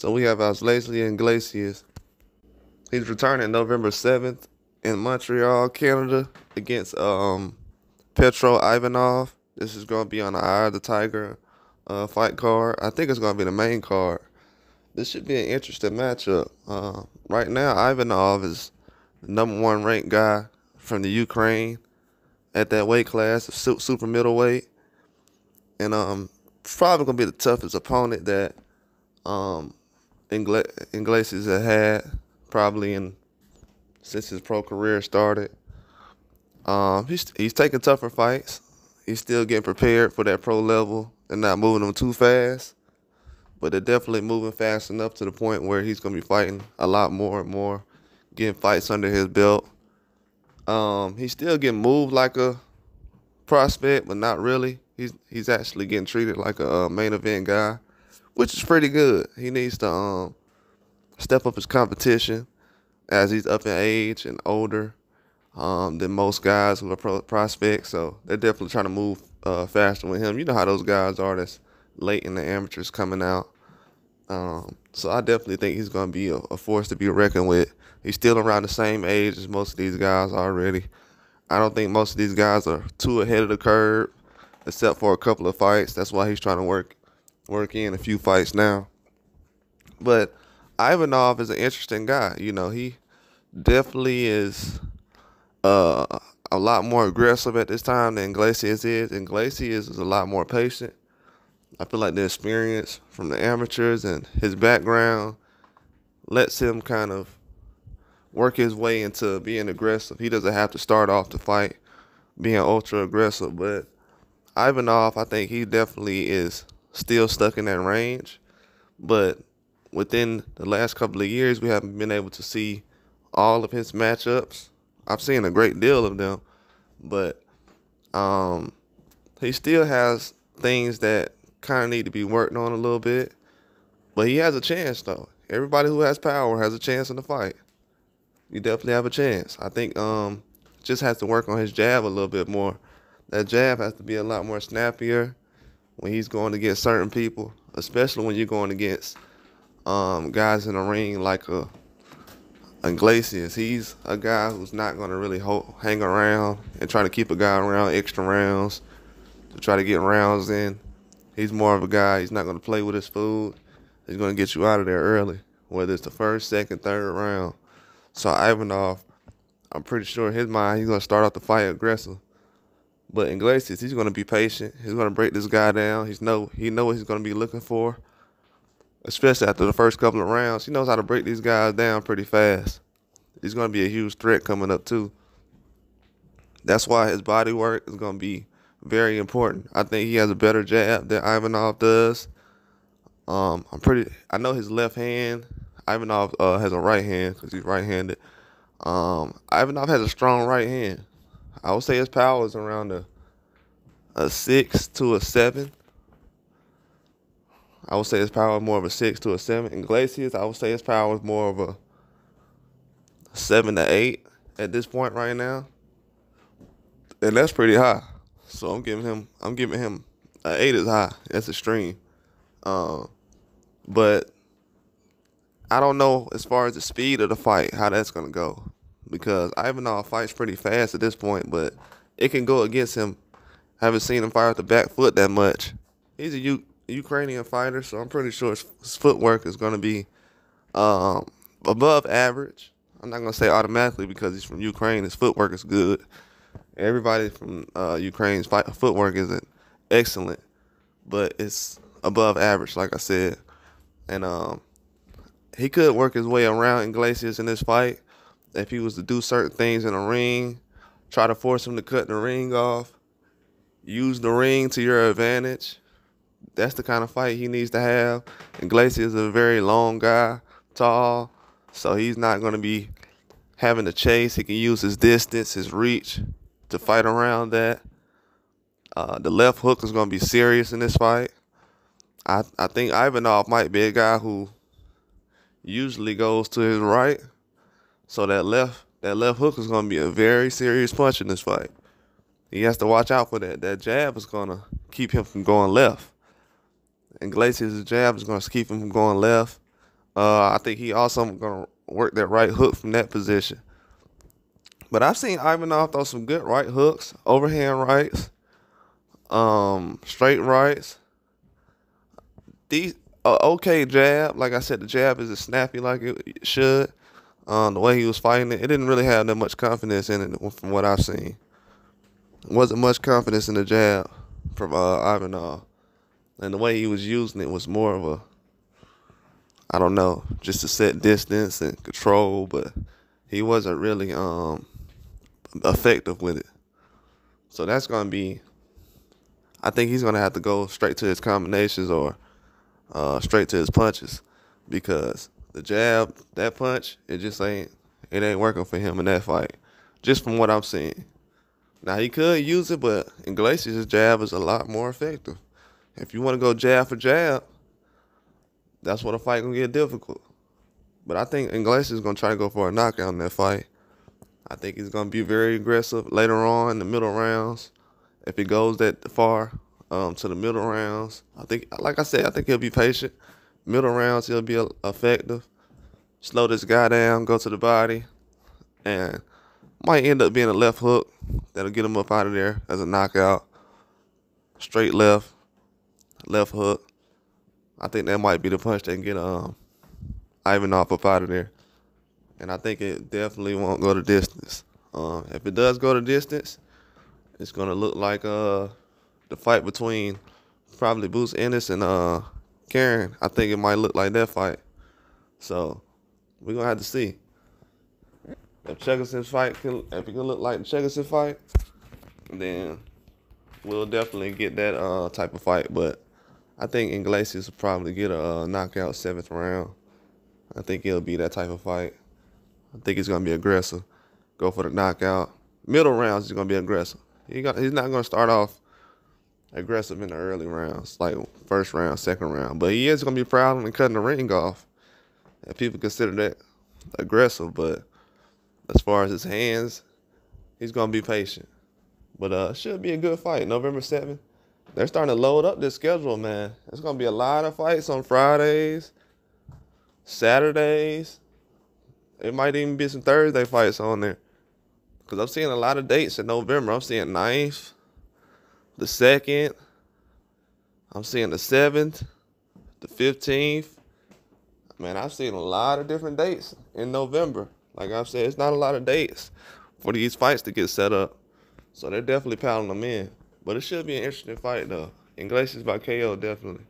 So we have Osleys and Iglesias. He's returning November 7th in Montreal, Canada, against Petro Ivanov. This is going to be on the Eye of the Tiger fight card. I think it's going to be the main card. This should be an interesting matchup. Right now, Ivanov is the #1 ranked guy from the Ukraine at that weight class, super middleweight, and probably gonna be the toughest opponent that Iglesias has had probably since his pro career started. He's taking tougher fights. He's still getting prepared for that pro level and not moving them too fast. But they're definitely moving fast enough to the point where he's going to be fighting a lot more and more, getting fights under his belt. He's still getting moved like a prospect, but not really. He's actually getting treated like a main event guy, which is pretty good. He needs to step up his competition as he's up in age and older than most guys who are prospects. So they're definitely trying to move faster with him. You know how those guys are that's late in the amateurs coming out. So I definitely think he's going to be a force to be reckoned with. He's still around the same age as most of these guys already. I don't think most of these guys are too ahead of the curve, except for a couple of fights. That's why he's trying to work in a few fights now. But Ivanov is an interesting guy. You know, he definitely is a lot more aggressive at this time than Iglesias is. Iglesias is a lot more patient. I feel like the experience from the amateurs and his background lets him kind of work his way into being aggressive. He doesn't have to start off the fight being ultra aggressive. But Ivanov, I think he definitely is still stuck in that range. But within the last couple of years, we haven't been able to see all of his matchups. I've seen a great deal of them, but he still has things that kind of need to be worked on a little bit. But he has a chance, though. Everybody who has power has a chance in the fight. You definitely have a chance. I think just has to work on his jab a little bit more. That jab has to be a lot more snappier when he's going against certain people, especially when you're going against guys in the ring like Iglesias. He's a guy who's not going to really hang around and try to keep a guy around extra rounds to try to get rounds in. He's more of a guy, he's not going to play with his food. He's going to get you out of there early, whether it's the first, second, third round. So Ivanov, I'm pretty sure in his mind he's going to start off the fight aggressive. But Iglesias, he's going to be patient. He's going to break this guy down. He know what he's going to be looking for, especially after the first couple of rounds. He knows how to break these guys down pretty fast. He's going to be a huge threat coming up too. That's why his body work is going to be very important. I think he has a better jab than Ivanov does. I know his left hand. Ivanov has a right hand because he's right-handed. Ivanov has a strong right hand. I would say his power is around a 6 to a 7. I would say his power is more of a 6 to a 7. Iglesias, I would say his power is more of a 7 to 8 at this point right now. And that's pretty high. So I'm giving him an 8 is high. That's extreme. But I don't know as far as the speed of the fight, how that's going to go. Because Ivanov fights pretty fast at this point, but it can go against him. I haven't seen him fire with the back foot that much. He's a Ukrainian fighter, so I'm pretty sure his footwork is going to be above average. I'm not going to say automatically because he's from Ukraine. His footwork is good. Everybody from Ukraine's footwork isn't excellent, but it's above average, like I said. And he could work his way around Iglesias in this fight if he was to do certain things in the ring, try to force him to cut the ring off, use the ring to your advantage. That's the kind of fight he needs to have. Iglesias is a very long guy, tall, so he's not going to be having to chase. He can use his distance, his reach to fight around that. The left hook is going to be serious in this fight. I think Ivanov might be a guy who usually goes to his right. So that left hook is going to be a very serious punch in this fight. He has to watch out for that. That jab is going to keep him from going left. Iglesias' jab is going to keep him from going left. I think he also gonna work that right hook from that position. But I've seen Ivanov throw some good right hooks, overhand rights, straight rights. These okay jab. Like I said, the jab isn't snappy like it should. The way he was fighting it, it didn't really have that much confidence in it from what I've seen. Wasn't much confidence in the jab from Ivanov, and the way he was using it was more of a, I don't know, just to set distance and control, but he wasn't really effective with it. So that's gonna be, I think he's gonna have to go straight to his combinations or straight to his punches, because the jab, that punch, it ain't working for him in that fight, just from what I'm seeing. Now he could use it, but Iglesias' jab is a lot more effective. If you want to go jab for jab, that's what a fight gonna get difficult. But I think Iglesias is gonna try to go for a knockout in that fight. I think he's gonna be very aggressive later on in the middle rounds. If it goes that far to the middle rounds, I think, like I said, I think he'll be patient. Middle rounds, he'll be effective. Slow this guy down, go to the body, and might end up being a left hook that'll get him up out of there as a knockout. Straight left hook. I think that might be the punch that can get Ivanov up out of there. And I think it definitely won't go the distance. If it does go the distance, it's gonna look like the fight between probably Boots Ennis and Karen. I think it might look like that fight. So we're gonna have to see. If Chegerson's fight if it can look like the Chegerson fight, then we'll definitely get that type of fight. But I think Iglesias will probably get a knockout 7th round. I think it'll be that type of fight. I think he's gonna be aggressive, go for the knockout. Middle rounds he's gonna be aggressive. He's not gonna start off aggressive in the early rounds, like first round, second round. But he is gonna be proud and cutting the ring off. And people consider that aggressive, but as far as his hands, he's gonna be patient. But it should be a good fight. November 7th. They're starting to load up this schedule, man. There's gonna be a lot of fights on Fridays, Saturdays. It might even be some Thursday fights on there. Because I'm seeing a lot of dates in November. I'm seeing 9th, the 2nd. I'm seeing the 7th, the 15th. Man, I've seen a lot of different dates in November. Like I've said, it's not a lot of dates for these fights to get set up. So they're definitely piling them in. But it should be an interesting fight, though. Iglesias by KO, definitely.